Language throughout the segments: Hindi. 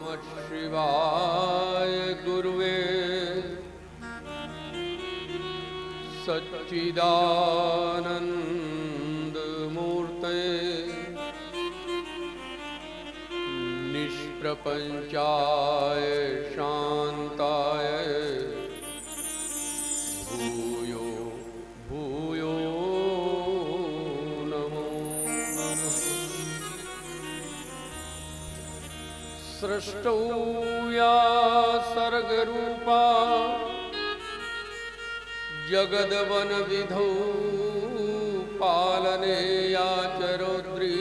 नमः शिवाय गुरुवे सच्चिदानन्दमूर्तये निष्प्रपञ्चाय शान्ताय भूयो भूयो नमो नमः। सृष्टौ या सर्गरूपा जगद्वनविधौ पालने या च रौद्री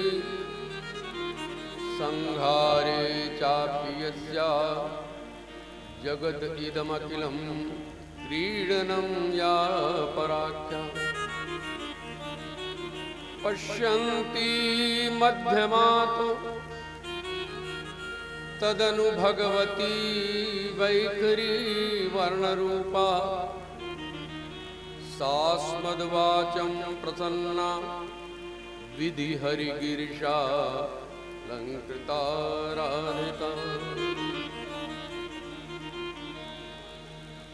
संहारे चापि यस्या जगद इदमखिलं क्रीडनं या पराख्या पश्यन्ति मध्यमातो तदनु भगवती वैखरी वर्णरूपा सास्मद्वाचं प्रसन्ना विधि हरिगिरिशा लंकृता राधिता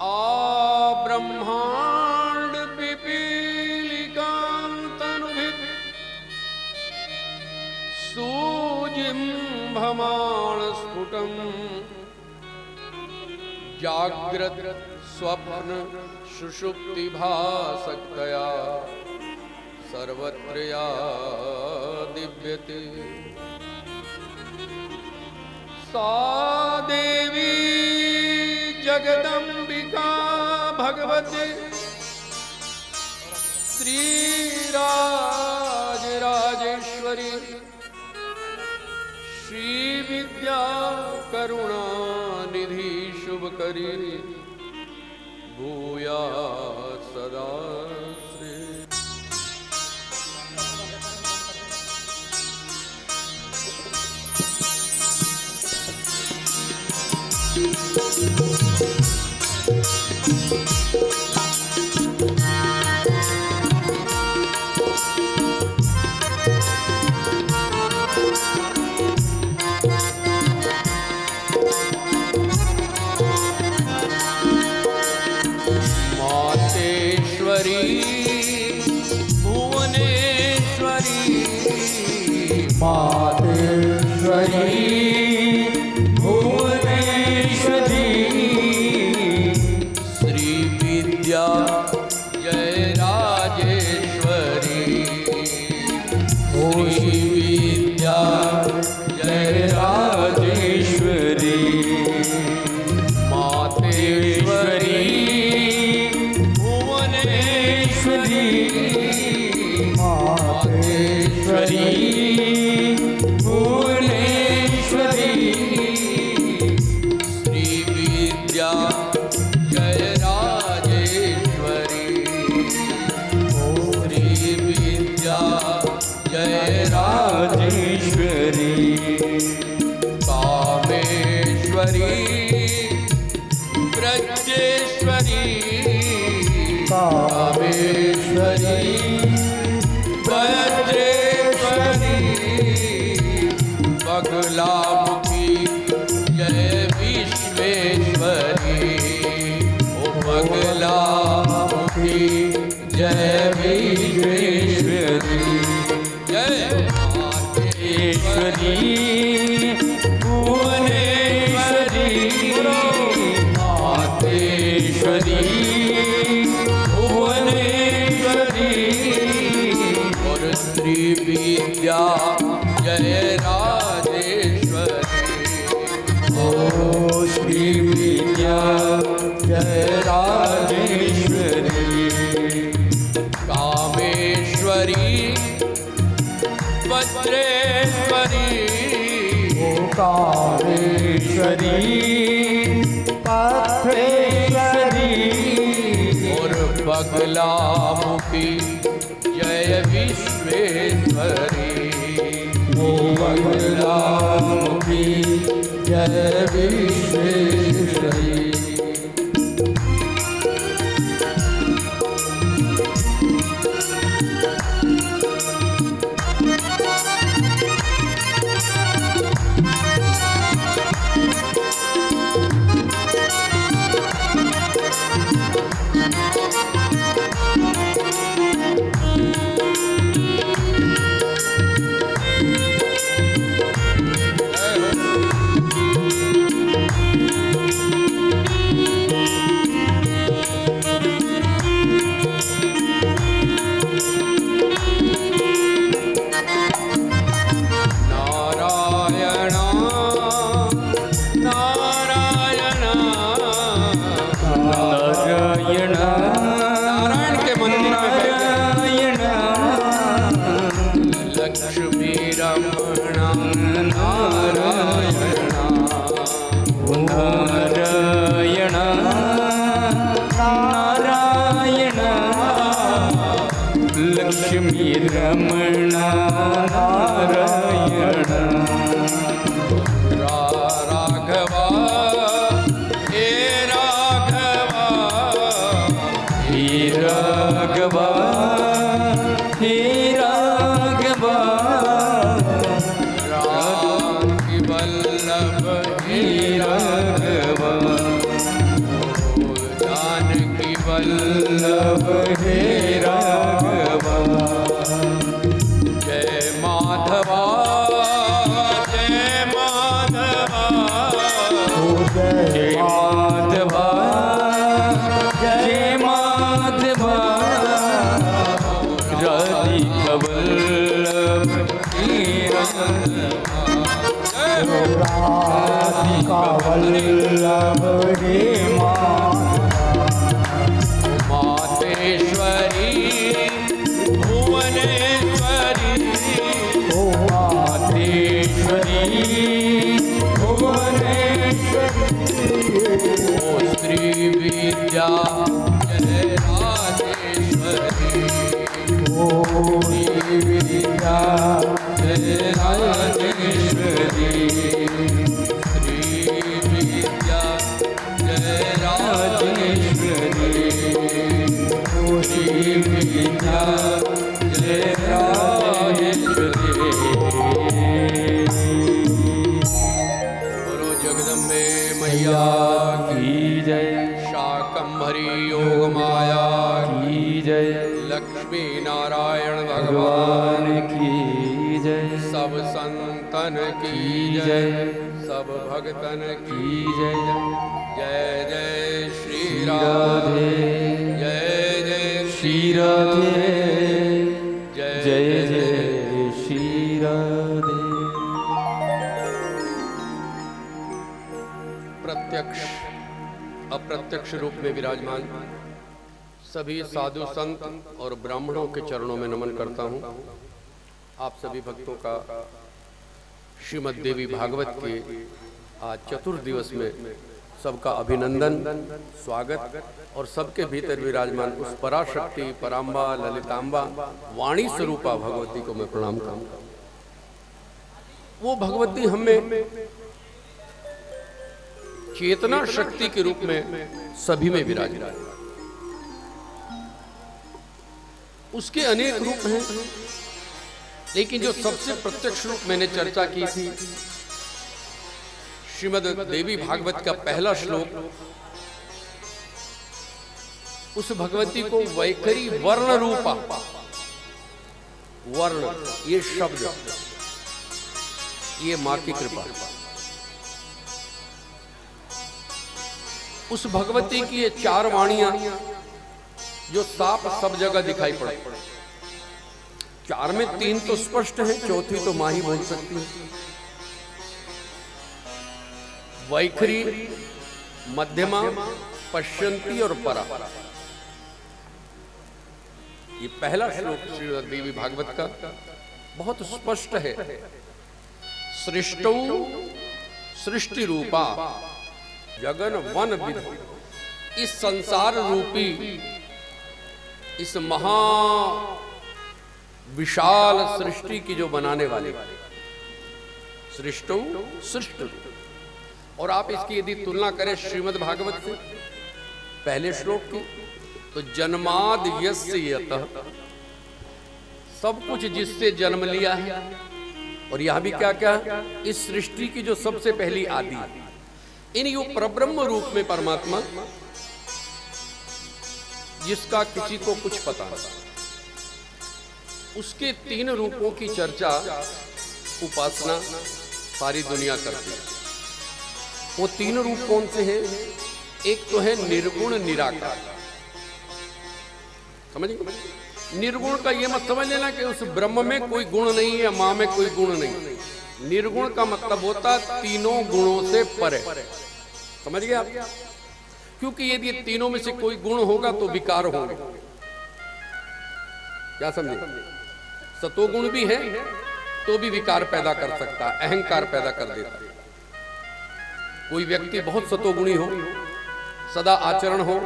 आ ब्रह्मांड पिपीलिकां तनुभिः सुजिह्वमाण स्फुटं जाग्रत स्वप्न सुषुप्ति भासक्तया सर्वत्र या दिव्यते सा देवी जगदंबिका भगवती श्रीराजराजेश्वरी श्रीविद्या करुणा निधि शुभकरी भूया सदा श्री। मातेश्वरी भुवनेश्वरी श्री विद्या जय राजेश्वरी श्री विद्या जय राजेश्वरी मातेश्वरी भुवनेश्वरी मातेश्वरी कामेश्वरी ब्रजेश्वरी बगलामुखी जय विश्वेश्वरी ओ बगलामुखी जय विश्वेश्वरी जय मातेश्वरी भुवनेश्वरी मातेश्वरी श्री विद्या जय राजेश्वरी ओ श्री विद्या जय राजेश्वरी कामेश्वरी वज्रेश्वरी ओ कामेश्वरी पत्रेश्वरी और बगलामुखी जय विश्वेश्वरी ओ बगलामुखी जय विश्वेश्वरी लक्ष्मी रमण नारायण राघवा हे राघवा हे राघवा हे राघवा राम की वल्लभ हे राघवा जानकी वल्लभ हे राघवा जय माधवा जय माधवा जय माधवा जय माधवा राधिका वल्लभ हे राघवा राधिका वल्लभ हे मातेश्वरी भुवनेश्वरी ओ मातेश्वरी भुवनेश्वरी ओ श्री विद्या जय राजेश्वरी ओ विद्या जय राजेश्वरी श्री विद्या जय राजेश्वरी श्री विद्या जय राजेश्वरी बोलो जगदम्बे मैया की जय शाकंभरी योग माया की जय लक्ष्मी नारायण भगवान भगवान की जय सब संतन की जय सब भक्तन की जय जय जय श्री राम राधे जय जय श्री राधे जय जय जय श्री राधे प्रत्यक्ष अप्रत्यक्ष रूप में विराजमान सभी साधु संत और ब्राह्मणों के चरणों में नमन करता हूँ। आप सभी भक्तों का श्रीमद् देवी भागवत के आज चतुर्थ दिवस में सबका अभिनंदन स्वागत और सबके भीतर विराजमान उस पराशक्ति पराम्बा ललिताम्बा वाणी स्वरूपा भगवती को मैं प्रणाम करता हूँ। वो भगवती हमें चेतना शक्ति के रूप में सभी में विराजमान है। उसके अनेक रूप हैं, लेकिन जो सबसे प्रत्यक्ष रूप मैंने चर्चा की थी श्रीमद् देवी भागवत का पहला श्लोक, उस भगवती को वैखरी वर्ण रूपा, वर्ण ये शब्द, ये मां की कृपा, उस भगवती की ये चार वाणियां जो साफ सब जगह दिखाई पड़ती, चार में तीन तो स्पष्ट है, चौथी तो मां ही बोल सकती है। वैखरी, मध्यमा, पश्यंती और परा, ये पहला श्लोक श्रीमद् देवी भागवत का बहुत स्पष्ट है। सृष्टौ सृष्टि रूपा जगन वन विद, इस संसार रूपी इस महा विशाल सृष्टि की जो बनाने वाले, सृष्टौ सृष्टि। और आप इसकी यदि तुलना करें श्रीमद् भागवत से पहले श्लोक की, तो जन्माद यस्य यतः, सब कुछ जिससे जन्म लिया है। और यहां भी क्या क्या, इस सृष्टि की जो सबसे पहली आदि, इन यो परब्रह्म रूप में परमात्मा जिसका किसी को कुछ पता नहीं, उसके तीन रूपों की चर्चा उपासना सारी दुनिया करती है। वो तीन रूप कौन से हैं? एक तो है निर्गुण निराकार, समझिए। निर्गुण का ये मत समझ लेना कि उस ब्रह्म में कोई गुण नहीं है, मां में कोई गुण नहीं। निर्गुण का मतलब होता तीनों गुणों से परे, समझ गए आप? क्योंकि यदि तीनों में से कोई गुण होगा तो विकार होंगे, क्या समझे? सतोगुण भी है तो भी विकार पैदा कर सकता है, अहंकार पैदा कर देता है। कोई व्यक्ति बहुत सतोगुणी हो, सदा आचरण हो,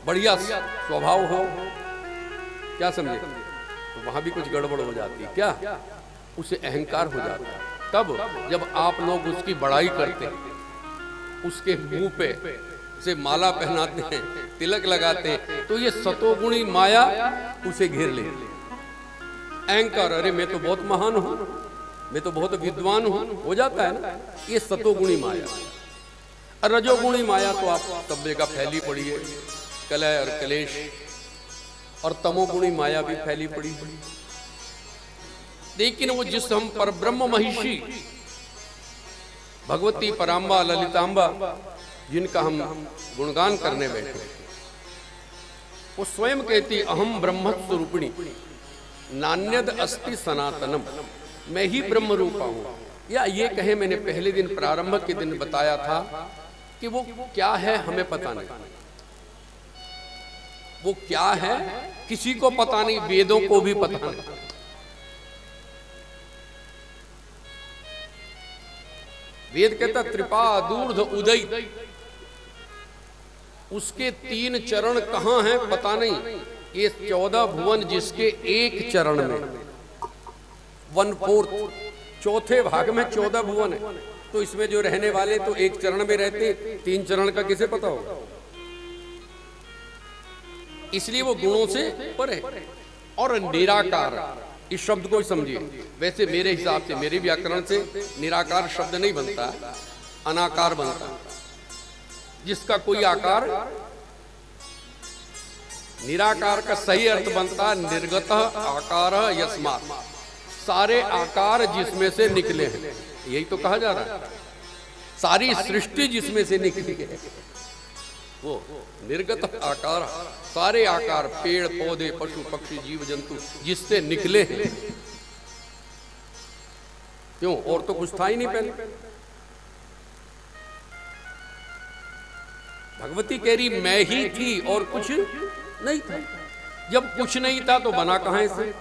बढ़िया स्वभाव हो, क्या समझे, तो वहां भी कुछ गड़बड़ हो जाती है। क्या? उसे अहंकार हो जाता है। तब जब आप लोग उसकी बड़ाई करते हैं, उसके मुंह पे से माला पहनाते हैं, तिलक लगाते हैं, तो ये सतोगुणी माया उसे घेर ले। अहंकार, अरे मैं तो बहुत महान हूं, मैं तो बहुत विद्वान हूं, हो जाता है ना, ये सतोगुणी माया। और रजोगुणी माया तो आप सब जगह फैली पड़ी है, कलह और कलेश। और तमोगुणी माया भी फैली पड़ी है। लेकिन वो जिस हम परब्रह्म महिषी भगवती पराम्बा ललितांबा जिनका हम गुणगान करने बैठे, वो स्वयं कहती अहम ब्रह्म स्वरूपिणी नान्यद अस्ति सनातनम, मैं ही ब्रह्म रूपा हूं। या ये कहे, मैंने पहले दिन प्रारंभ के दिन बताया था कि वो क्या है हमें पता नहीं, वो क्या है किसी को पता नहीं, वेदों को भी पता नहीं। वेद कहता त्रिपादूर्ध उदय, उसके 3 चरण कहां हैं पता नहीं। ये 14 भुवन जिसके एक चरण में 1/4 चौथे भाग में 14 भुवन है, तो इसमें जो रहने वाले तो एक चरण में रहते, 3 चरण का किसे पता होगा। इसलिए वो गुणों से परे। और निराकार, इस शब्द को समझिए। वैसे मेरे हिसाब से, मेरे व्याकरण से निराकार शब्द नहीं बनता, अनाकार बनता, जिसका कोई आकार। निराकार का सही अर्थ बनता निर्गत आकार यस्मात्, सारे आकार जिसमें से निकले हैं, यही तो कहा जा रहा है। सारी सृष्टि जिसमें से निकली है वो निर्गत आकार, सारे आकार, पेड़ पौधे पशु पक्षी जीव जंतु जिससे निकले हैं। क्यों? और तो कुछ था ही नहीं पहले। भगवती कह रही मैं ही थी और कुछ नहीं था। जब कुछ नहीं था तो बना कहां से?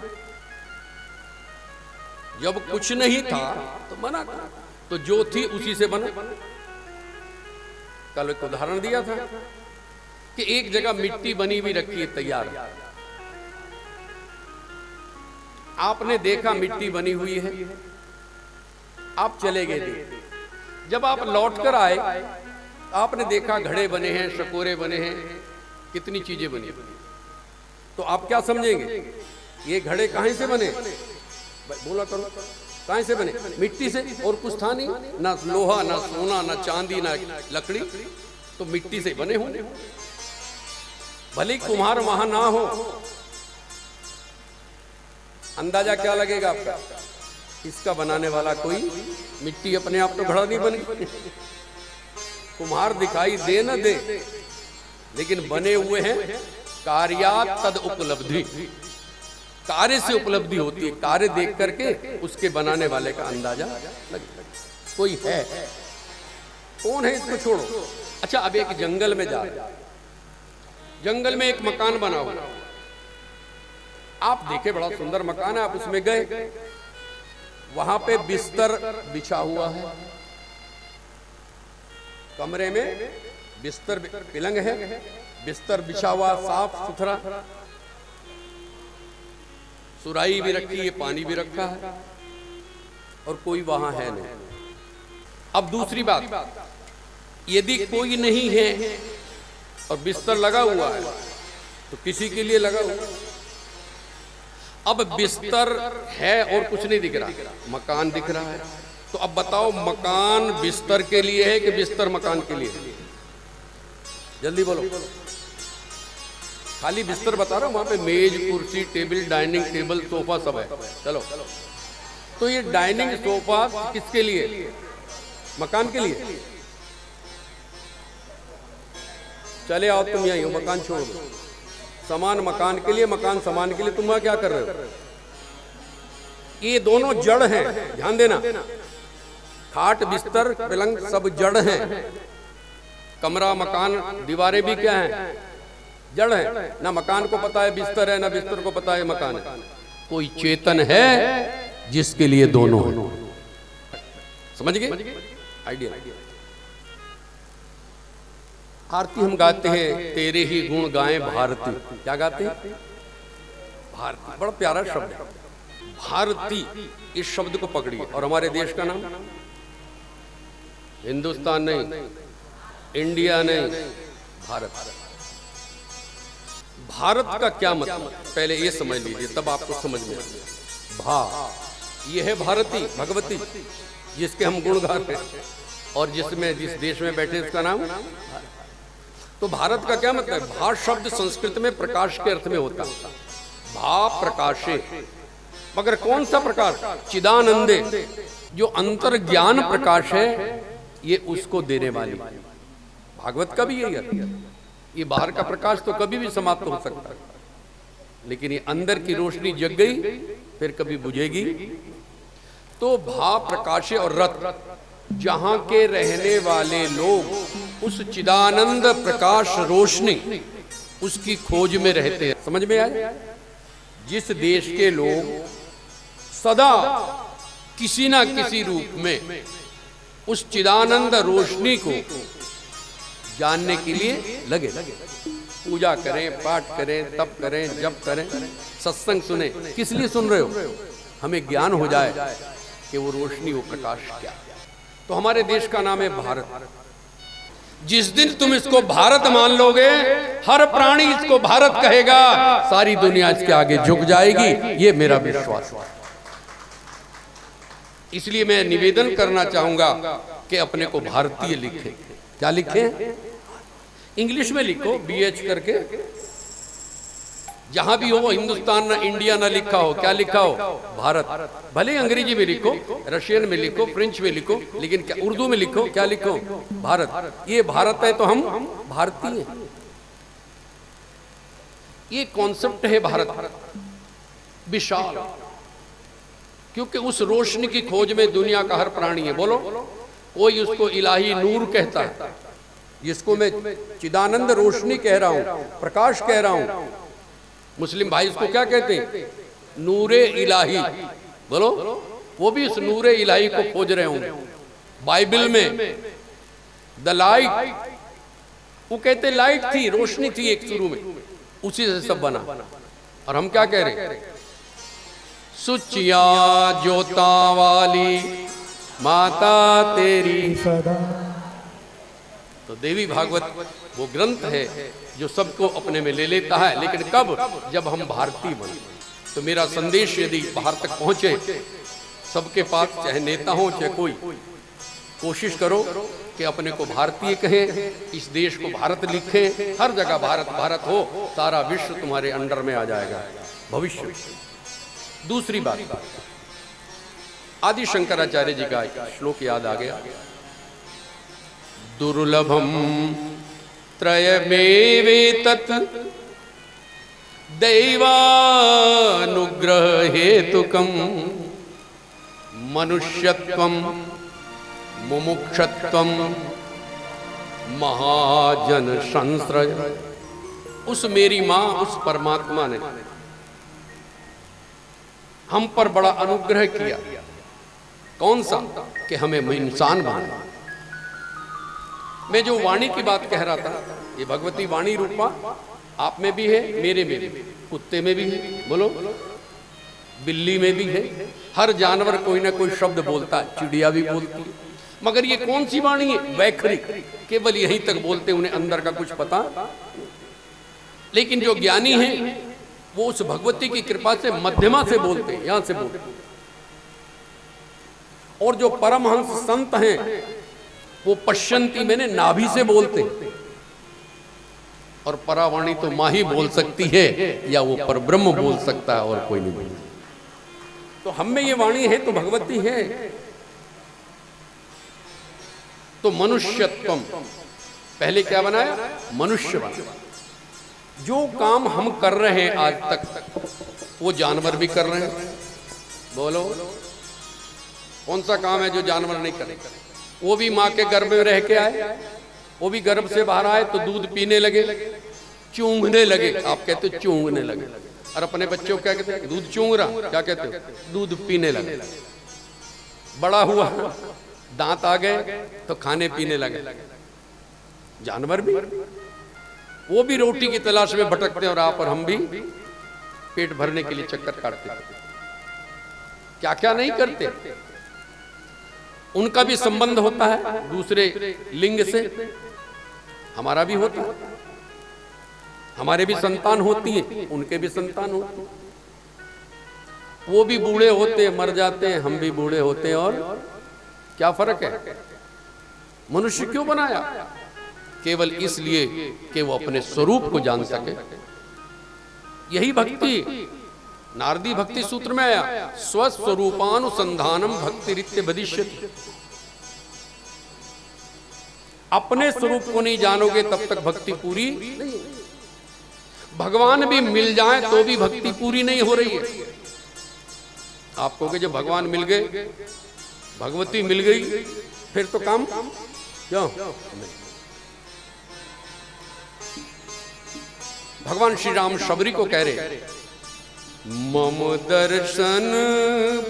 जब कुछ नहीं था तो बना कहां? तो जो थी उसी से बना। कल एक उदाहरण दिया था कि एक जगह मिट्टी बनी हुई रखी है तैयार, आपने देखा मिट्टी बनी हुई है, आप चले गए। जब आप लौट कर आए आपने देखा घड़े बने हैं, शकोरे बने हैं, कितनी चीजें बनी। तो आप क्या समझेंगे? ये घड़े कहां से बने? बोला करो, कहां से बने? मिट्टी से। और कुछ था नहीं, ना लोहा, ना सोना, ना चांदी, ना लकड़ी, तो मिट्टी से बने होंगे। भले कुम्हार वहां ना हो, अंदाजा क्या लगेगा आपका? इसका बनाने वाला कोई, मिट्टी अपने आप तो घड़ा नहीं बनी। कुम्हार दिखाई दे न दे, लेकिन बने हुए हैं कार्यात तद उपलब्धि। कार्य से उपलब्धि होती है, कार्य देख करके उसके बनाने वाले का अंदाजा लगेगा। कोई है, कौन है इसको छोड़ो। अच्छा, अब एक जंगल में जा, जंगल में एक मकान बना हुआ, आप देखे बड़ा सुंदर मकान है, आप उसमें गए, वहां पे बिस्तर बिछा हुआ है, कमरे में बिस्तर पिलंग है, बिस्तर बिछा हुआ साफ सुथरा, सुराही भी रखी है, पानी भी रखा है, और कोई वहां है नहीं। अब दूसरी बात, यदि कोई नहीं है और बिस्तर लगा हुआ है तो किसी के लिए लगा हुआ। अब बिस्तर है और कुछ नहीं दिख रहा, मकान दिख रहा है, तो अब बताओ मकान बिस्तर के लिए है कि बिस्तर मकान के लिए है? जल्दी बोलो। खाली बिस्तर बता रहा हूं, वहां पे मेज कुर्सी टेबल डाइनिंग टेबल सोफा सब है। चलो, तो ये डाइनिंग सोफा किसके लिए? मकान के लिए। चले आओ तुम यहीं, मकान छोड़ दो, सामान मकान के लिए, मकान सामान के लिए, तुम वहां क्या कर रहे हो? ये दोनों जड़ हैं, ध्यान देना। खाट बिस्तर पलंग सब जड़ हैं, कमरा मकान दीवारें भी क्या हैं? जड़ है। ना मकान को पता है बिस्तर है, ना बिस्तर को पता है मकान है। कोई चेतन है जिसके लिए दोनों है। समझ गए आइडिया? आरती हम गाते हैं, तेरे ही गुण गाएं भारती। क्या गाते हैं? भारती बड़ा प्यारा शब्द है। भारती, इस शब्द को पकड़िए। और हमारे देश का नाम हिंदुस्तान नहीं, इंडिया नहीं, भारत। भारत का क्या मतलब, पहले ये समझ लीजिए, तब आपको समझ में आएगा। भा, ये है भारती, भगवती, जिसके हम गुण गा रहे हैं, और जिस देश में बैठे उसका नाम। तो भारत का क्या मतलब है? भा शब्द संस्कृत में प्रकाश के अर्थ में होता है। भा प्रकाशे, मगर कौन सा प्रकाश? चिदानंदे, जो अंतर ज्ञान प्रकाश है, ये उसको देने वाली। भागवत का भी यही है। ये बाहर का प्रकाश तो कभी भी समाप्त हो सकता है, लेकिन ये अंदर की रोशनी जग गई फिर कभी बुझेगी। तो भा प्रकाशे और रत, जहां के रहने वाले लोग उस चिदानंद प्रकाश रोशनी उसकी खोज में रहते हैं। समझ में आया? जिस देश के लोग सदा किसी ना किसी रूप में उस चिदानंद रोशनी को जानने के लिए लगे, पूजा करें, पाठ करें, तप करें, जप करें, सत्संग सुने, किस लिए सुन रहे हो? हमें ज्ञान हो जाए कि वो रोशनी, वो प्रकाश क्या है। तो हमारे देश का नाम है भारत। जिस दिन तुम इसको भारत मान लोगे, हर प्राणी इसको भारत कहेगा, सारी दुनिया इसके आगे झुक जाएगी, ये मेरा विश्वास है। इसलिए मैं निवेदन करना चाहूंगा कि अपने को भारतीय लिखें। क्या लिखें? इंग्लिश में लिखो, BH करके। जहां भी हो, हिंदुस्तान ना इंडिया ना लिखा हो, क्या लिखा हो? भारत। भले अंग्रेजी में लिखो, रशियन में लिखो, फ्रेंच में लिखो, लेकिन क्या उर्दू में लिखो, क्या लिखो? भारत। ये भारत है तो हम भारतीय हैं। ये कॉन्सेप्ट है भारत विशाल, क्योंकि उस रोशनी की खोज में दुनिया का हर प्राणी है। बोलो, कोई उसको इलाही नूर कहता है, जिसको मैं चिदानंद रोशनी कह रहा हूं, प्रकाश कह रहा हूं। मुस्लिम भाई इसको क्या कहते हैं? नूरे इलाही। बोलो, वो भी उस नूरे इलाही को खोज रहे होंगे। बाइबल में द लाइट, वो कहते लाइट थी, रोशनी थी एक शुरू में, उसी से सब बना। और हम क्या कह रहे हैं? सुचिया ज्योता वाली माता तेरी सदा। तो देवी भागवत वो ग्रंथ है जो सबको अपने में ले लेता है, लेकिन कब? जब हम भारतीय बने। तो मेरा संदेश यदि बाहर तक पहुंचे सबके पास, चाहे नेता हो चाहे कोई, कोशिश करो कि अपने को भारतीय कहें, इस देश को भारत लिखें, हर जगह भारत भारत हो, सारा विश्व तुम्हारे अंडर में आ जाएगा भविष्य। दूसरी बात, आदि शंकराचार्य जी का श्लोक याद आ गया। दुर्लभम त्रयमेवेतत् दैवानुग्रह हेतुकम मनुष्यत्वम मुमुक्षत्वम महाजन संश्रय। उस मेरी मां, उस परमात्मा ने हम पर बड़ा अनुग्रह किया। कौन सा? कि हमें इंसान बना। मैं जो वाणी की बात कह रहा था, ये भगवती वाणी रूपा आप में भी है, मेरे में भी, कुत्ते में भी है, बोलो, बिल्ली में भी है। हर जानवर कोई ना कोई शब्द बोलता है, चिड़िया भी बोलती है। मगर ये कौन सी वाणी है? वैखरिक, केवल यहीं तक बोलते, उन्हें अंदर का कुछ पता। लेकिन जो ज्ञानी है वो उस भगवती की कृपा से मध्यमा से बोलते, यहां से बोलते। और जो परमहंस संत हैं वो पश्यंती, मैंने नाभि से बोलते। और परावाणी तो माँ ही बोल सकती है, या वो परब्रह्म बोल सकता है, और कोई नहीं बोल सकता। तो हम में ये वाणी है तो भगवती है। तो मनुष्यत्वम, पहले क्या बनाया? मनुष्य बना। जो काम हम कर रहे हैं आज तक, वो जानवर भी कर रहे हैं। बोलो, कौन सा काम है जो जानवर नहीं कर रहे? वो भी माँ के गर्भ में रह के आए, वो भी गर्भ से बाहर आए तो दूध पीने लगे, चूंघने लगे। आप कहते हो चूंघने लगे, और अपने बच्चों को क्या कहते हैं? दूध चूंघ रहा। क्या कहते हो? दूध पीने लगे। बड़ा हुआ, दांत आ गए तो खाने पीने लगे। जानवर भी, वो भी रोटी की तलाश में भटकते हैं, और आप और हम भी पेट भरने के लिए चक्कर काटते थे, क्या क्या नहीं करते। उनका भी संबंध होता है दूसरे लिंग से, हमारा भी होता है। हमारे भी संतान होती है, उनके भी संतान होते हैं। वो भी बूढ़े होते मर जाते हैं, हम भी बूढ़े होते हैं, और क्या फर्क है। मनुष्य क्यों बनाया? केवल इसलिए कि वो अपने स्वरूप को जान सके। यही भक्ति नारदी भक्ति सूत्र में आया, स्वस्वरूपानुसंधानम भक्ति रित्य बदिष्यति। अपने स्वरूप को नहीं जानोगे तब तक भक्ति पूरी नहीं। भगवान भी मिल जाए तो भी भक्ति पूरी नहीं हो रही है। आप कहोगे जब भगवान मिल गए, भगवती मिल गई, फिर तो काम क्यों? भगवान श्री राम शबरी को कह रहे, मम दर्शन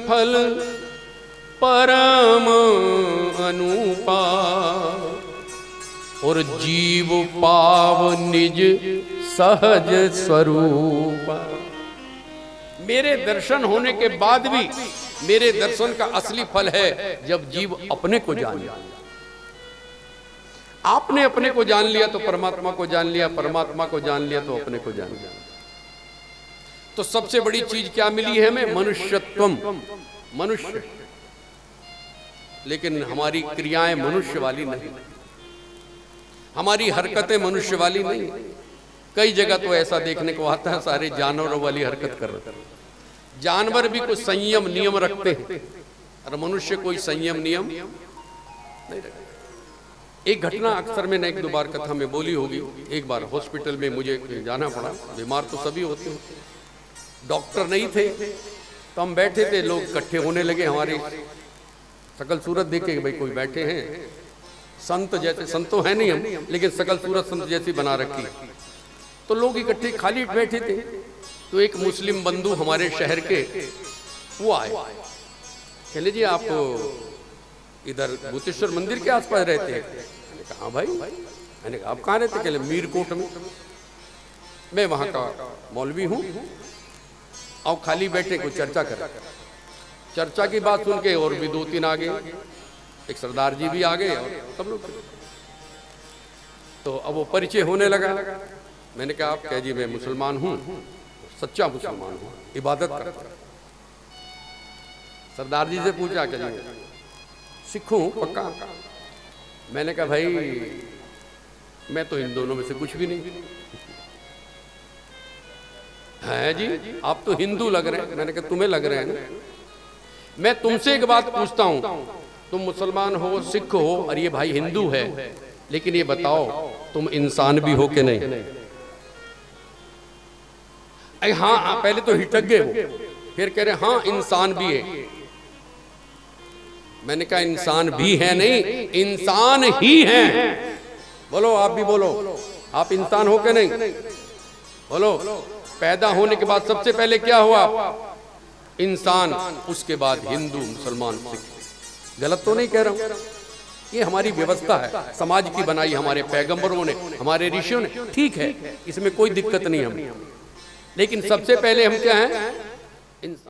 फल परम अनुपा, और जीव पाव निज सहज स्वरूप। मेरे दर्शन होने के बाद भी मेरे दर्शन का असली फल है जब जीव अपने को जाने। आपने अपने को जान लिया तो परमात्मा को जान लिया, परमात्मा को जान लिया तो अपने को जान लिया। तो सबसे बड़ी चीज क्या मिली है हमें? मनुष्यत्वम, मनुष्य। लेकिन हमारी क्रियाएं मनुष्य वाली नहीं, हमारी हरकतें मनुष्य वाली नहीं। कई जगह तो ऐसा देखने को आता है सारे जानवरों वाली हरकत कर रहे हैं। जानवर भी कुछ संयम नियम रखते हैं और मनुष्य कोई संयम नियम नहीं रखते। एक घटना अक्सर मैंने एक दो बार कथा में बोली होगी। एक बार हॉस्पिटल में मुझे जाना पड़ा, बीमार तो सभी होते हैं, डॉक्टर नहीं थे, तो हम बैठे थे, लोग इकट्ठे होने लगे। हमारी शकल सूरत देखे भाई कोई बैठे हैं, संत जैसे, संत तो है नहीं हम, लेकिन शकल सूरत संत जैसी बना रखी। तो लोग इकट्ठे खाली बैठे थे, तो एक मुस्लिम बंधु हमारे शहर के वो आए, कहले जी आप इधर भूतेश्वर मंदिर के आसपास रहते हैं? मैंने कहा हाँ भाई। मैंने कहा आप कहाँ रहते? कहले मीरकोट में। मैं वहाँ का मौलवी हूँ, आओ खाली बैठे को चर्चा करें। चर्चा की बात सुन के और भी दो तीन आ गए, एक सरदार जी भी आ गए और सब लोग। तो अब वो परिचय होने लगा। मैंने कहा आप? कह जी मैं मुसलमान हूँ, सच्चा मुसलमान हूँ, इबादत करता हूँ। सरदार जी से पूछा कि जी सिख हूँ पक्का? मैंने कहा भाई मैं तो इन दोनों में से कुछ भी नहीं। है जी आप तो हिंदू लग रहे हैं। मैंने कहा तुम्हें लग रहे हैं ना? मैं तुमसे एक बात पूछता हूँ, तुम मुसलमान हो, सिख हो और ये भाई हिंदू है, लेकिन ये बताओ तुम इंसान भी हो कि नहीं? हाँ, पहले तो हिटक गए वो, फिर कह रहे हाँ इंसान भी है। मैंने कहा इंसान भी है नहीं, इंसान ही है। बोलो आप भी बोलो, आप इंसान हो के नहीं? बोलो। पैदा होने के बाद सबसे पहले क्या हुआ? इंसान, उसके बाद हिंदू, मुसलमान, सिख। गलत तो नहीं कह रहा हूं, ये हमारी व्यवस्था है, समाज की बनाई हमारे पैगंबरों ने, हमारे ऋषियों ने। ठीक है, इसमें कोई दिक्कत नहीं हमें, लेकिन सबसे पहले हम क्या हैं? इंसान।